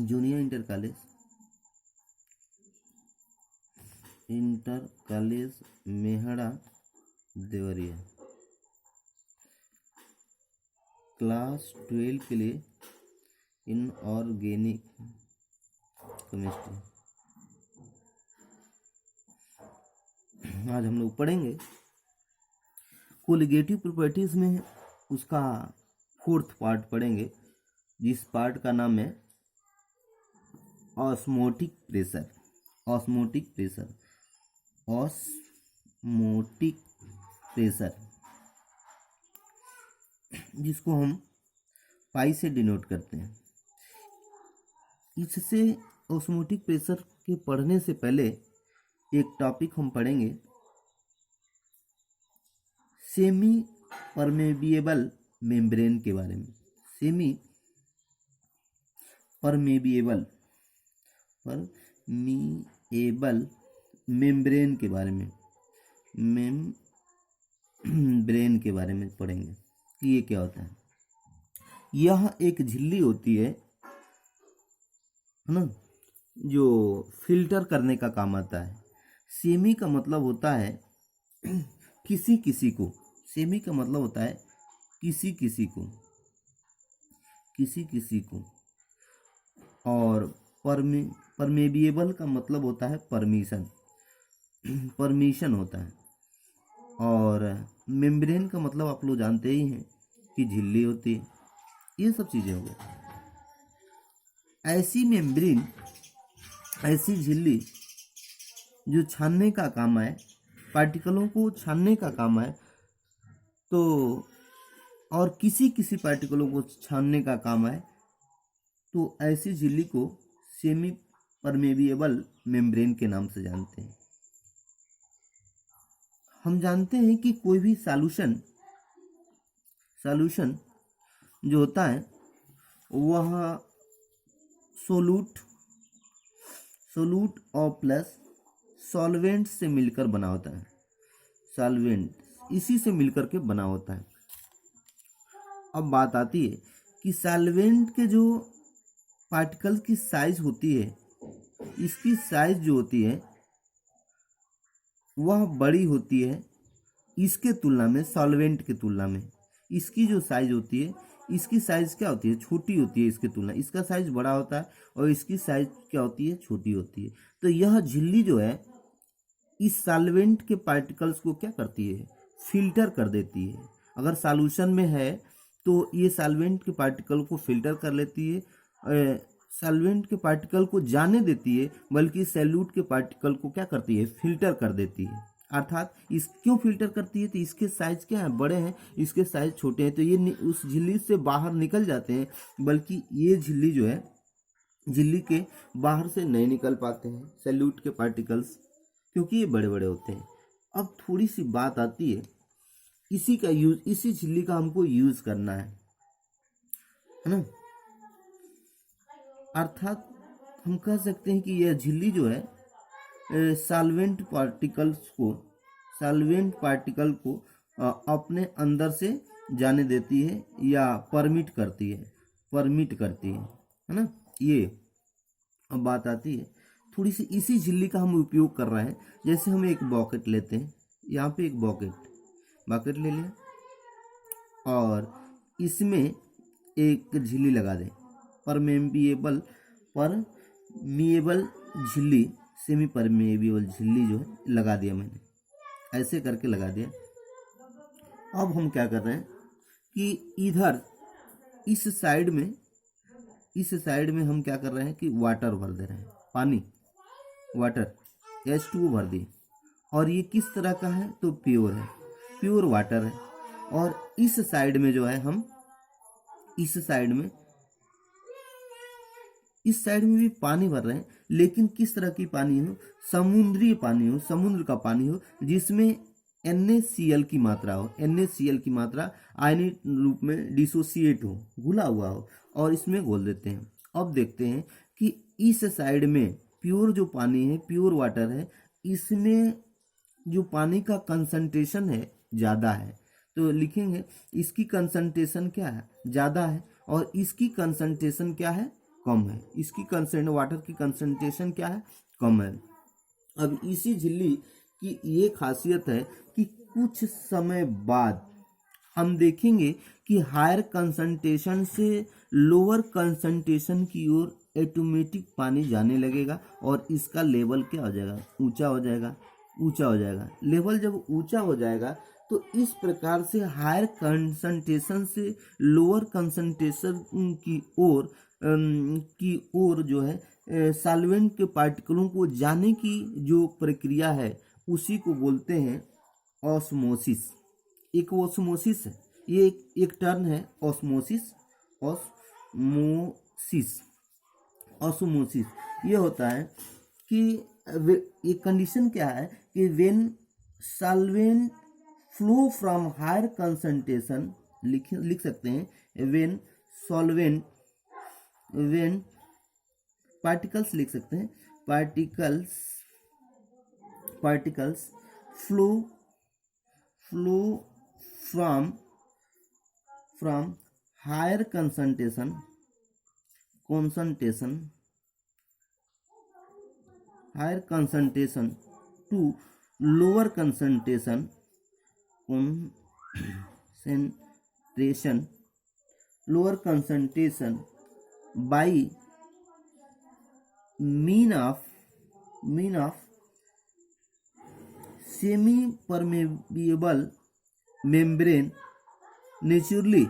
Junior inter college Mehda Deoria class 12 के लिए inorganic chemistry. आज हम लोग पढ़ेंगे कोलिगेटिव प्रॉपर्टीज में उसका 4th पार्ट पढ़ेंगे, जिस पार्ट का नाम है ऑस्मोटिक प्रेशर। ऑस्मोटिक प्रेशर जिसको हम पाई से डिनोट करते हैं। इससे ऑस्मोटिक प्रेशर के पढ़ने से पहले एक टॉपिक हम पढ़ेंगे सेमी परमेबिएबल मेम्ब्रेन के बारे में। सेमी परमेबिएबल मेम्ब्रेन के बारे में मेम्ब्रेन के बारे में पढ़ेंगे कि ये क्या होता है। यह एक झिल्ली होती है ना, जो फिल्टर करने का काम आता है। सेमी का मतलब होता है किसी किसी को, सेमी का मतलब होता है किसी किसी को, और परमेबिएबल का मतलब होता है परमिशन होता है, और मेम्ब्रेन का मतलब आप लोग जानते ही हैं कि झिल्ली होती है। ये सब चीज़ें हो गई। ऐसी मेम्ब्रेन, ऐसी झिल्ली जो छानने का काम है, पार्टिकलों को छानने का काम है, तो और किसी किसी पार्टिकलों को छानने का काम है, तो ऐसी झिल्ली को सेमी परमेबिएबल मेम्ब्रेन के नाम से जानते हैं। हम जानते हैं कि कोई भी सॉल्यूशन जो होता है वह सोलूट और प्लस सॉल्वेंट से मिलकर बना होता है। सॉल्वेंट इसी से मिलकर के बना होता है। अब बात आती है कि सॉल्वेंट के जो पार्टिकल की साइज होती है, इसकी साइज जो होती है वह बड़ी होती है इसके तुलना में, सॉल्वेंट के तुलना में। इसकी जो साइज होती है, इसकी साइज क्या होती है, छोटी होती है इसके तुलना। इसका साइज बड़ा होता है और इसकी साइज क्या होती है, छोटी होती है। तो यह झिल्ली जो है इस सॉल्वेंट के पार्टिकल्स को क्या करती है, फिल्टर कर देती है। अगर सॉल्यूशन में है तो ये सॉल्वेंट के पार्टिकल को फिल्टर कर लेती है, सॉल्वेंट के पार्टिकल को जाने देती है, बल्कि सॉल्यूट के पार्टिकल को क्या करती है, फिल्टर कर देती है। अर्थात इस क्यों फिल्टर करती है, तो इसके साइज क्या है, बड़े हैं, इसके साइज छोटे हैं, तो ये उस झिल्ली से बाहर निकल जाते हैं। बल्कि ये झिल्ली जो है, झिल्ली के बाहर से नहीं निकल पाते हैं सॉल्यूट के पार्टिकल्स, क्योंकि ये बड़े बड़े होते हैं। अब थोड़ी सी बात आती है इसी झिल्ली का हमको यूज करना है ना। अर्थात हम कह सकते हैं कि यह झिल्ली जो है सॉल्वेंट पार्टिकल को अपने अंदर से जाने देती है या परमिट करती है है ना। ये अब बात आती है थोड़ी सी इसी झिल्ली का हम उपयोग कर रहे हैं। जैसे हम एक बॉकेट लेते हैं, यहाँ पे एक बॉकेट ले लिया और इसमें एक झिल्ली लगा दें, परमेबिएबल झिल्ली, सेमी परमेबिएबल झिल्ली जो है लगा दिया मैंने, ऐसे करके लगा दिया। अब हम क्या कर रहे हैं कि इधर इस साइड में हम क्या कर रहे हैं कि वाटर भर दे रहे हैं, वाटर H2O भर दिए। और ये किस तरह का है, तो प्योर वाटर है। और इस साइड में जो है हम इस साइड में भी पानी भर रहे हैं, लेकिन किस तरह की पानी हो, समुद्र का पानी हो, जिसमें NaCl की मात्रा हो, NaCl की मात्रा आयनिक रूप में डिसोसिएट हो, घुला हुआ हो, और इसमें घोल देते हैं। अब देखते हैं कि इस साइड में प्योर जो पानी है, प्योर वाटर है, इसमें जो पानी का कंसंट्रेशन है ज़्यादा है, तो लिखेंगे इसकी कंसंट्रेशन क्या है, ज़्यादा है, और इसकी कंसंट्रेशन क्या है, कम है, इसकी वाटर की कंसंट्रेशन क्या है, कम है। अब इसी झिल्ली की ये खासियत है कि कुछ समय बाद हम देखेंगे कि हायर कंसंट्रेशन से लोअर कंसंट्रेशन की ओर ऑटोमेटिक पानी जाने लगेगा और इसका लेवल क्या हो जाएगा, ऊंचा हो जाएगा, ऊंचा हो जाएगा। लेवल जब ऊंचा हो जाएगा तो इस प्रकार से हायर कंसंट्रेशन से लोअर कंसंट्रेशन की ओर जो है सॉल्वेंट के पार्टिकलों को जाने की जो प्रक्रिया है उसी को बोलते हैं ऑस्मोसिस। एक ऑस्मोसिस है, ये एक टर्म है ऑस्मोसिस। ऑस्मोसिस ऑस्मोसिस ये होता है कि ये कंडीशन क्या है कि when solvent flow from higher concentration, लिख सकते हैं व्हेन सॉल्वेंट, व्हेन पार्टिकल्स लिख सकते हैं, particles flow from higher concentration higher concentration to lower concentration by mean of semi permeable membrane naturally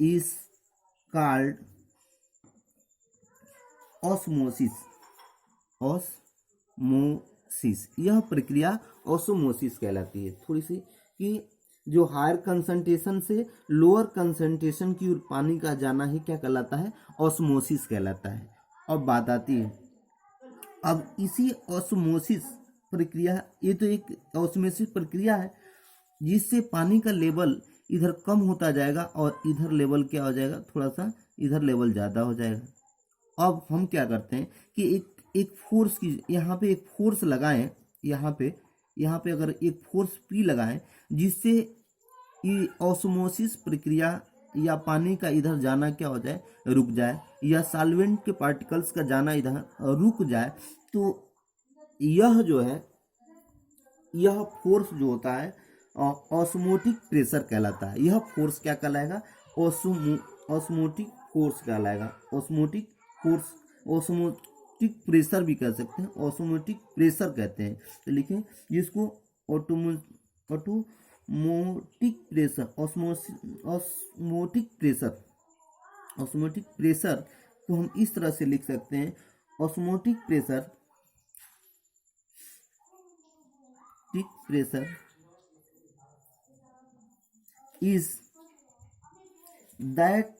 is called osmosis. यह प्रक्रिया ऑस्मोसिस कहलाती है। थोड़ी सी कि जो हायर कंसंट्रेशन से लोअर कंसंट्रेशन की ओर पानी का जाना ही क्या कहलाता है, ऑस्मोसिस कहलाता है। अब बात आती है, अब इसी ऑस्मोसिस प्रक्रिया, ये तो एक ऑस्मोसिस प्रक्रिया है जिससे पानी का लेवल इधर कम होता जाएगा और इधर लेवल क्या हो जाएगा, थोड़ा सा इधर लेवल ज़्यादा हो जाएगा। अब हम क्या करते हैं कि एक फोर्स की, यहाँ पे एक फोर्स लगाएं, यहाँ पे अगर एक फोर्स P लगाएं जिससे ये ऑस्मोसिस प्रक्रिया या पानी का इधर जाना क्या हो जाए, रुक जाए, या सॉल्वेंट के पार्टिकल्स का जाना इधर रुक जाए, तो यह जो है, यह फोर्स जो होता है ऑस्मोटिक प्रेशर कहलाता है। यह फोर्स क्या कहलाएगा, ऑस्मोटिक फोर्स कहलाएगा। ऑस्मोटिक प्रेशर भी कह सकते हैं, ऑस्मोटिक प्रेशर कहते हैं। तो लिखें जिसको ऑस्मोटिक प्रेशर को हम इस तरह से लिख सकते हैं, osmotic pressure is that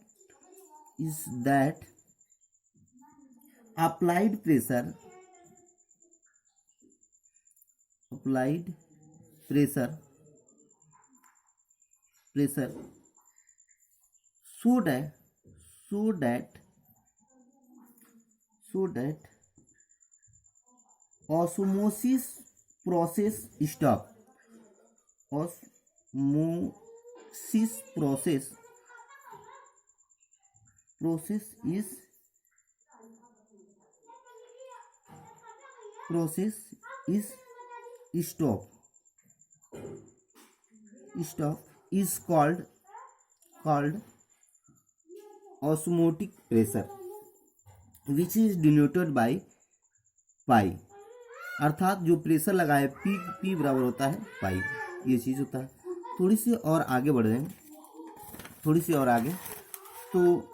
applied pressure so that osmosis process stop. Osmosis process is stop is called osmotic pressure which is denoted by पाई। अर्थात जो प्रेशर लगाए P बराबर होता है पाई, ये चीज़ होता है। थोड़ी सी और आगे बढ़ जाएं, तो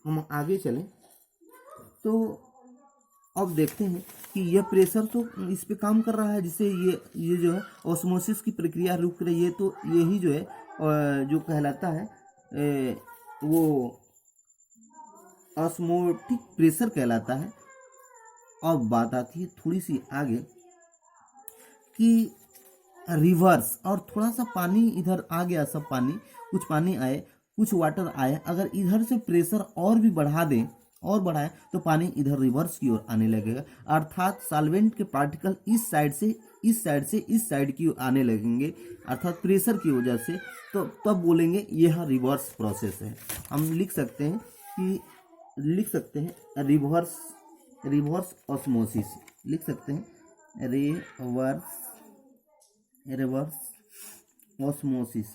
हम आगे चलें तो अब देखते हैं कि यह प्रेशर तो इस पे काम कर रहा है, जिससे ये जो है ऑस्मोसिस की प्रक्रिया रुक रही है। तो यही जो है जो कहलाता है वो ऑस्मोटिक प्रेशर कहलाता है। अब बात आती है थोड़ी सी आगे कि रिवर्स, और थोड़ा सा पानी इधर आ गया, सब पानी, कुछ पानी आए, कुछ वाटर आए, अगर इधर से प्रेशर और भी बढ़ा दें और बढ़ाएं तो पानी इधर रिवर्स की ओर आने लगेगा, अर्थात सॉल्वेंट के पार्टिकल इस साइड से इस साइड की ओर आने लगेंगे, अर्थात प्रेशर की वजह से। तो तब बोलेंगे यह रिवर्स प्रोसेस है। हम लिख सकते हैं रिवर्स ऑस्मोसिस, लिख सकते हैं रिवर्स ऑस्मोसिस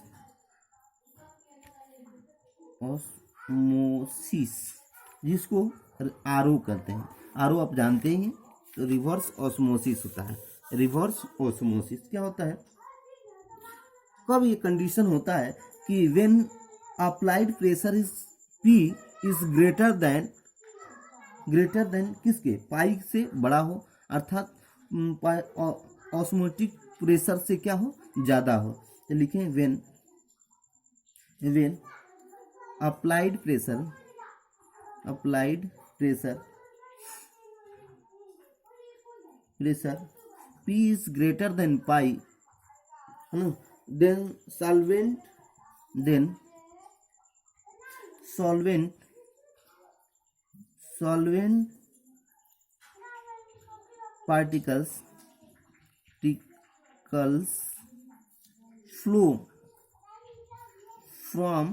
जिसको आरओ कहते हैं। आरओ आप जानते ही हैं, तो रिवर्स ऑस्मोसिस होता है। रिवर्स ऑस्मोसिस क्या होता है, कब ये कंडीशन होता है कि when applied pressure is P is greater then किसके, पाई से बड़ा हो, अर्थात ऑस्मोटिक प्रेशर से क्या हो, ज्यादा हो। तो लिखें when applied pressure P is greater than pi, then solvent particles flow from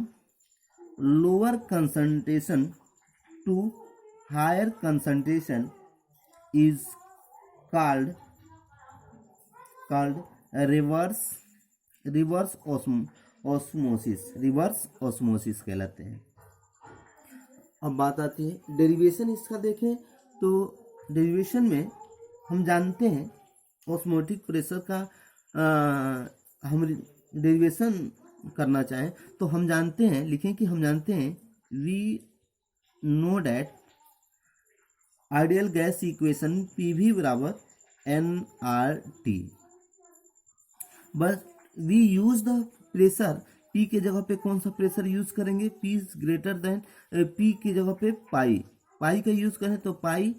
lower concentration to higher concentration is called reverse osmosis कहलाते हैं। अब बात आती है डेरिवेशन इसका। देखें तो डेरिवेशन में हम जानते हैं ऑस्मोटिक प्रेशर का हम डेरिवेशन करना चाहें तो हम जानते हैं, लिखें कि हम जानते हैं we know that ideal gas equation PV बराबर nRT, बस we use the pressure P के जगह पे कौन सा प्रेशर यूज करेंगे, P is greater than P की जगह पे पाई का यूज करें तो pi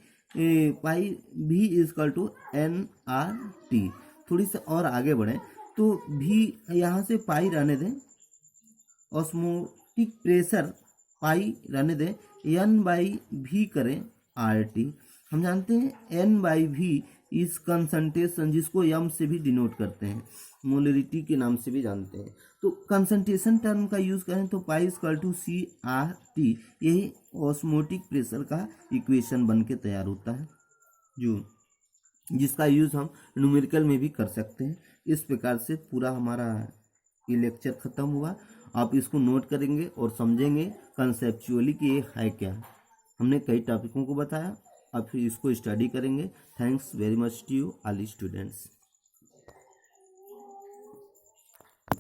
V is equal to nRT। थोड़ी सी और आगे बढ़ें तो V यहाँ से पाई रहने दें, ऑस्मोटिक प्रेशर पाई रहने दें, N/V करें RT। हम जानते हैं N/V इस कंसंट्रेशन, जिसको M से भी डिनोट करते हैं, मोलरिटी के नाम से भी जानते हैं। तो कंसंट्रेशन टर्म का यूज करें तो पाई इक्वल टू CRT, यही ऑस्मोटिक प्रेशर का इक्वेशन बन के तैयार होता है, जिसका यूज हम न्यूमेरिकल में भी कर सकते हैं। इस प्रकार से पूरा हमारा ये लेक्चर खत्म हुआ। आप इसको नोट करेंगे और समझेंगे कंसेप्चुअली कि ये है क्या। हमने कई टॉपिकों को बताया, आप फिर इसको स्टडी करेंगे। Thanks very much to you all students.